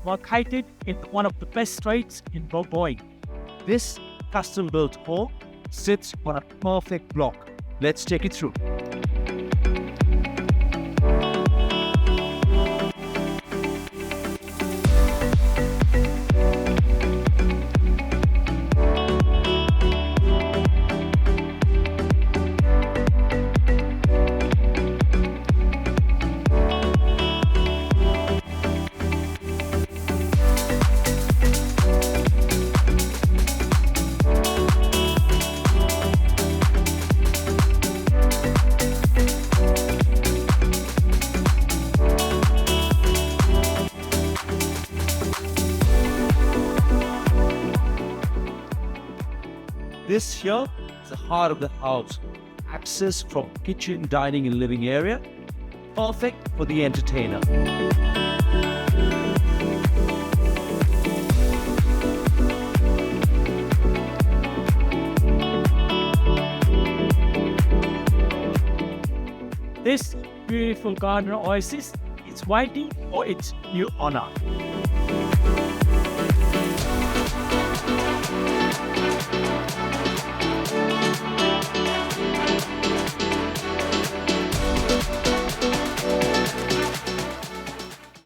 Located in one of the best streets in Boeing. This custom-built home sits on a perfect block. Let's take it through. This here is the heart of the house. Access from kitchen, dining and living area. Perfect for the entertainer. This beautiful garden oasis is waiting for its new owner.